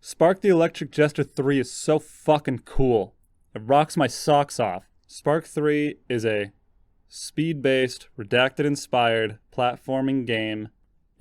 Spark the Electric Jester 3 is so fucking cool. It rocks my socks off. Spark 3 is a speed-based, redacted-inspired platforming game,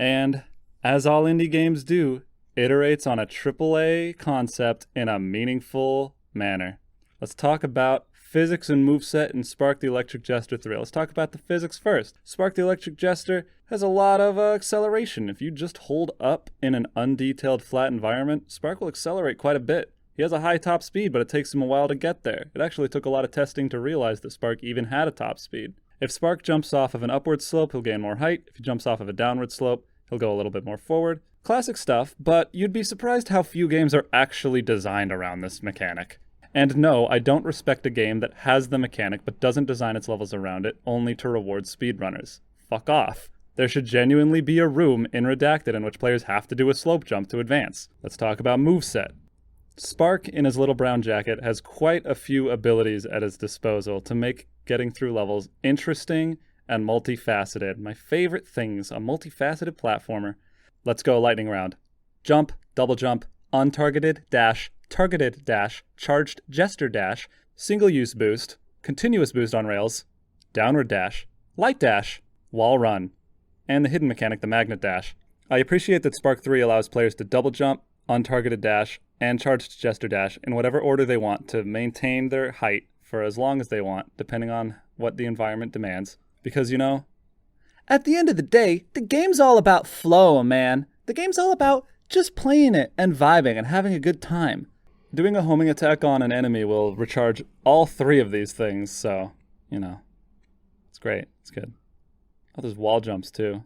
and, as all indie games do, iterates on a AAA concept in a meaningful manner. Let's talk about physics and moveset in Spark the Electric Jester 3. Let's talk about the physics first. Spark the Electric Jester has a lot of acceleration. If you just hold up in an undetailed flat environment, Spark will accelerate quite a bit. He has a high top speed, but it takes him a while to get there. It actually took a lot of testing to realize that Spark even had a top speed. If Spark jumps off of an upward slope, he'll gain more height. If he jumps off of a downward slope, he'll go a little bit more forward. Classic stuff, but you'd be surprised how few games are actually designed around this mechanic. And no, I don't respect a game that has the mechanic but doesn't design its levels around it only to reward speedrunners. Fuck off. There should genuinely be a room in Redacted in which players have to do a slope jump to advance. Let's talk about moveset. Spark, in his little brown jacket, has quite a few abilities at his disposal to make getting through levels interesting and multifaceted. My favorite things, a multifaceted platformer. Let's go lightning round. Jump, double jump, untargeted dash, targeted dash, charged jester dash, single-use boost, continuous boost on rails, downward dash, light dash, wall run, and the hidden mechanic, the magnet dash. I appreciate that Spark 3 allows players to double jump, untargeted dash, and charged jester dash in whatever order they want to maintain their height for as long as they want, depending on what the environment demands. Because, you know, at the end of the day, the game's all about flow, man. The game's all about just playing it and vibing and having a good time. Doing a homing attack on an enemy will recharge all three of these things, so, you know, it's great. It's good. Oh, there's wall jumps, too.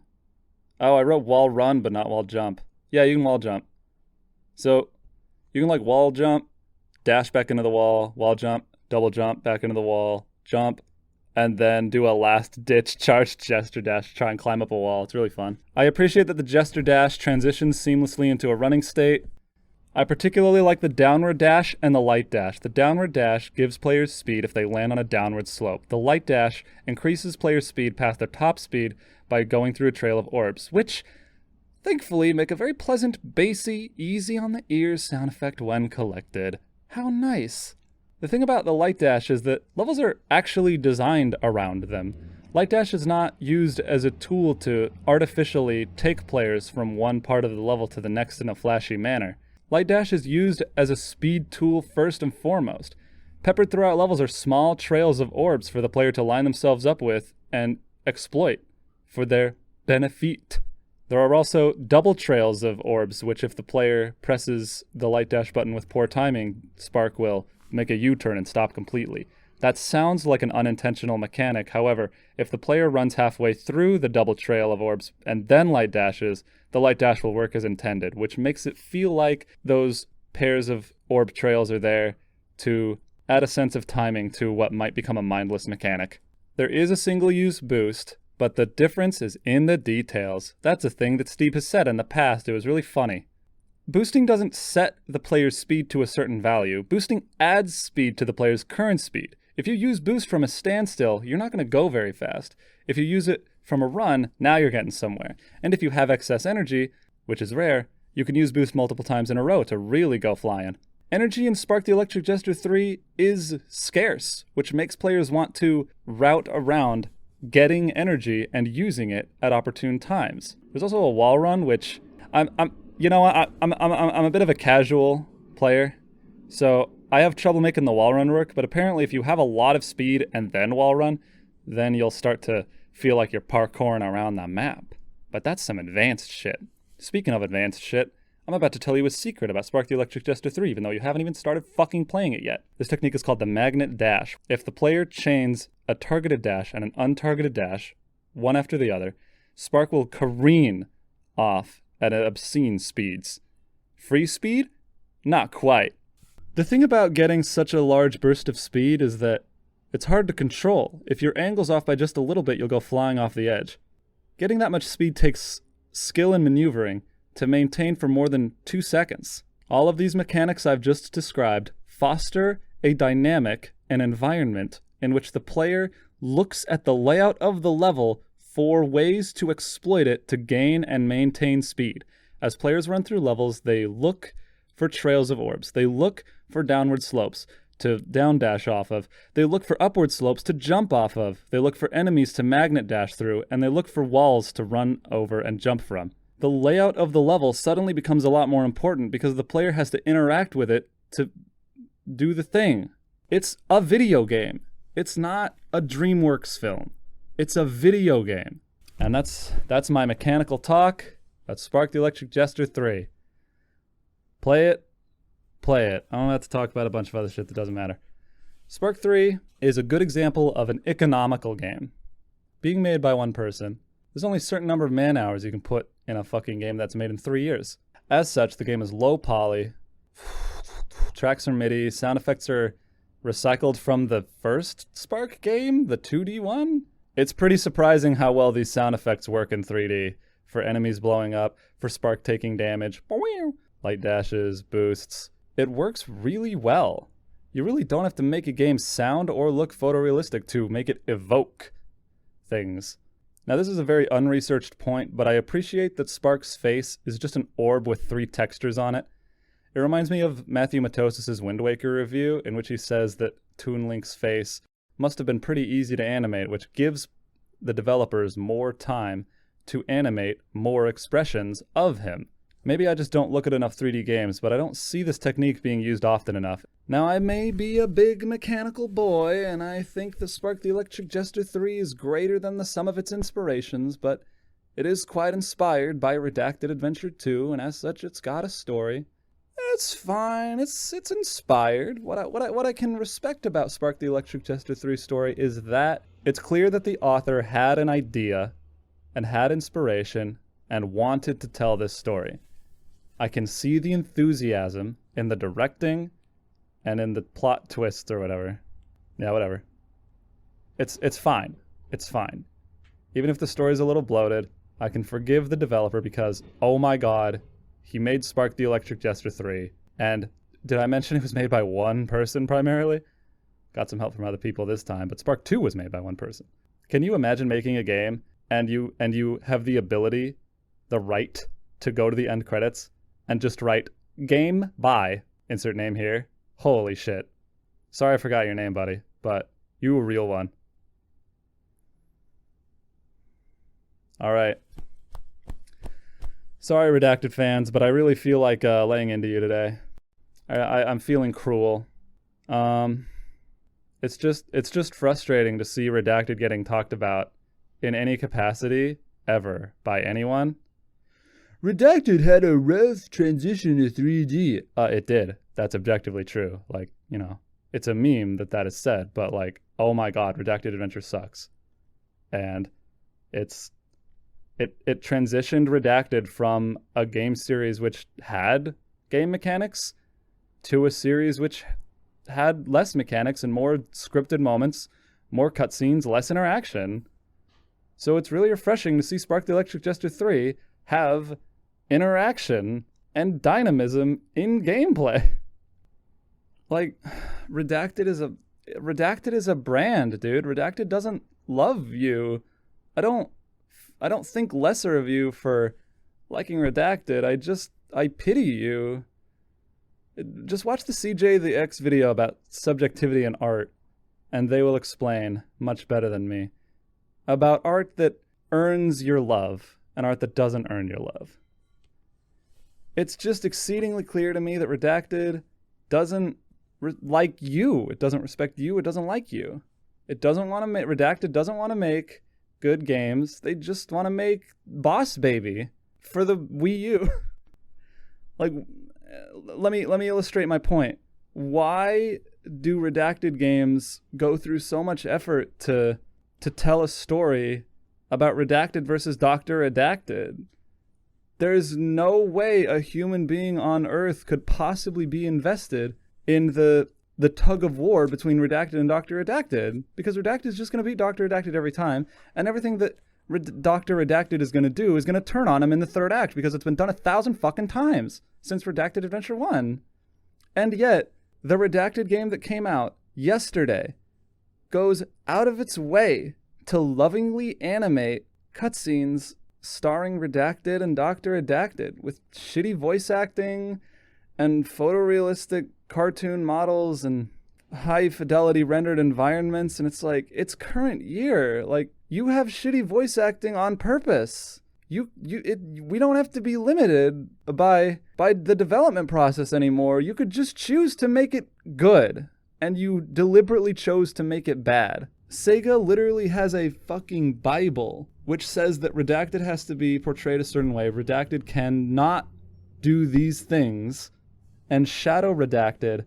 Oh, I wrote wall run, but not wall jump. Yeah, you can wall jump. So, you can, like, wall jump, dash back into the wall jump, double jump, back into the wall, jump, and then do a last-ditch charged Jester dash to try and climb up a wall. It's really fun. I appreciate that the Jester dash transitions seamlessly into a running state. I particularly like the downward dash and the light dash. The downward dash gives players speed if they land on a downward slope. The light dash increases players' speed past their top speed by going through a trail of orbs, which, thankfully, make a very pleasant, bassy, easy on the ears sound effect when collected. How nice. The thing about the light dash is that levels are actually designed around them. Light dash is not used as a tool to artificially take players from one part of the level to the next in a flashy manner. Light dash is used as a speed tool first and foremost. Peppered throughout levels are small trails of orbs for the player to line themselves up with and exploit for their benefit. There are also double trails of orbs, which if the player presses the light dash button with poor timing, Spark will make a U-turn and stop completely. That sounds like an unintentional mechanic. However, if the player runs halfway through the double trail of orbs and then light dashes, the light dash will work as intended, which makes it feel like those pairs of orb trails are there to add a sense of timing to what might become a mindless mechanic. There is a single-use boost, but the difference is in the details. That's a thing that Steeb has said in the past. It was really funny. Boosting doesn't set the player's speed to a certain value. Boosting adds speed to the player's current speed. If you use boost from a standstill, you're not going to go very fast. If you use it from a run, now you're getting somewhere. And if you have excess energy, which is rare, you can use boost multiple times in a row to really go flying. Energy in Spark the Electric Jester 3 is scarce, which makes players want to route around getting energy and using it at opportune times. There's also a wall run, which I'm a bit of a casual player, so I have trouble making the wall run work, but apparently if you have a lot of speed and then wall run, then you'll start to feel like you're parkouring around the map. But that's some advanced shit. Speaking of advanced shit, I'm about to tell you a secret about Spark the Electric Jester 3, even though you haven't even started fucking playing it yet. This technique is called the magnet dash. If the player chains a targeted dash and an untargeted dash, one after the other, Spark will careen off at obscene speeds. Free speed? Not quite. The thing about getting such a large burst of speed is that it's hard to control. If your angle's off by just a little bit, you'll go flying off the edge. Getting that much speed takes skill and maneuvering to maintain for more than 2 seconds. All of these mechanics I've just described foster a dynamic and environment in which the player looks at the layout of the level for ways to exploit it to gain and maintain speed. As players run through levels, they look for trails of orbs. They look for downward slopes to down dash off of. They look for upward slopes to jump off of. They look for enemies to magnet dash through, and they look for walls to run over and jump from. The layout of the level suddenly becomes a lot more important because the player has to interact with it to do the thing. It's a video game. It's not a DreamWorks film. It's a video game. And that's my mechanical talk. That's Spark the Electric Jester 3. Play it. I don't have to talk about a bunch of other shit that doesn't matter. Spark 3 is a good example of an economical game. Being made by one person, there's only a certain number of man hours you can put in a fucking game that's made in 3 years. As such, the game is low poly. Tracks are MIDI. Sound effects are recycled from the first Spark game, the 2D one. It's pretty surprising how well these sound effects work in 3D. For enemies blowing up, for Spark taking damage, light dashes, boosts. It works really well. You really don't have to make a game sound or look photorealistic to make it evoke things. Now this is a very unresearched point, but I appreciate that Spark's face is just an orb with 3 textures on it. It reminds me of Matthew Matosis' Wind Waker review, in which he says that Toon Link's face must have been pretty easy to animate, which gives the developers more time to animate more expressions of him. Maybe I just don't look at enough 3D games, but I don't see this technique being used often enough. Now, I may be a big mechanical boy, and I think the Spark the Electric Jester 3 is greater than the sum of its inspirations, but it is quite inspired by Redacted Adventure 2, and as such, it's got a story. It's fine. It's inspired. What I can respect about Spark the Electric Jester 3 story is that it's clear that the author had an idea and had inspiration and wanted to tell this story. I can see the enthusiasm in the directing and in the plot twists or whatever. Yeah, whatever. It's fine. It's fine. Even if the story's a little bloated, I can forgive the developer because, oh my god, he made Spark the Electric Jester 3. And did I mention it was made by one person primarily? Got some help from other people this time, but Spark 2 was made by one person. Can you imagine making a game and you have the ability, the right, to go to the end credits and just write game by insert name here? Holy shit. Sorry I forgot your name, buddy, but you a real one. All right. Sorry, Redacted fans, but I really feel like laying into you today. I'm feeling cruel. It's just frustrating to see Redacted getting talked about in any capacity ever by anyone. Redacted had a rough transition to 3D. It did. That's objectively true. Like, you know, it's a meme that is said, but like, oh my god, Redacted Adventure sucks. And it transitioned Redacted from a game series which had game mechanics to a series which had less mechanics and more scripted moments, more cutscenes, less interaction. So it's really refreshing to see Spark the Electric Jester 3 have interaction and dynamism in gameplay. Like, Redacted is a brand, dude. Redacted doesn't love you. I don't think lesser of you for liking Redacted. I pity you. Just watch the CJ the X video about subjectivity in art, and they will explain much better than me about art that earns your love and art that doesn't earn your love. It's just exceedingly clear to me that Redacted doesn't like you. It doesn't respect you. It doesn't like you. It doesn't want to make Redacted doesn't want to make good games. They just want to make Boss Baby for the Wii U. Like, let me illustrate my point. Why do Redacted games go through so much effort to tell a story about Redacted versus Dr. Redacted? There's no way a human being on Earth could possibly be invested in the tug of war between Redacted and Dr. Redacted, because Redacted is just going to beat Dr. Redacted every time, and everything that Dr. Redacted is going to do is going to turn on him in the third act, because it's been done 1,000 fucking times since Redacted Adventure 1. And yet, the Redacted game that came out yesterday goes out of its way to lovingly animate cutscenes starring Redacted and Dr. Redacted with shitty voice acting and photorealistic cartoon models and high fidelity rendered environments, and it's like, it's current year. Like, you have shitty voice acting on purpose. We don't have to be limited by the development process anymore. You could just choose to make it good, and you deliberately chose to make it bad. Sega literally has a fucking Bible which says that Redacted has to be portrayed a certain way. Redacted cannot do these things, and Shadow Redacted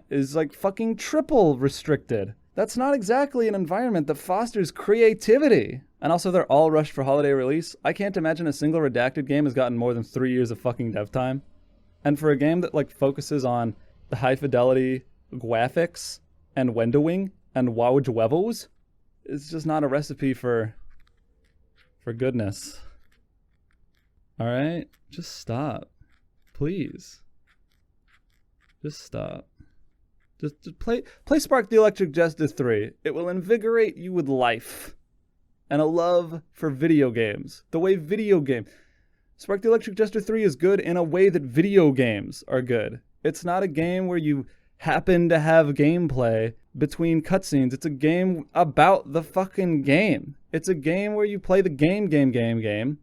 is like fucking triple restricted. That's not exactly an environment that fosters creativity. And also, they're all rushed for holiday release. I can't imagine a single Redacted game has gotten more than 3 years of fucking dev time. And for a game that like focuses on the high fidelity graphics and windowing and wowage levels, it's just not a recipe for goodness. All right, just stop, please. Just stop. Just play Spark the Electric Jester 3. It will invigorate you with life and a love for video games. The way Spark the Electric Jester 3 is good in a way that video games are good. It's not a game where you happen to have gameplay between cutscenes. It's a game about the fucking game. It's a game where you play the gaming.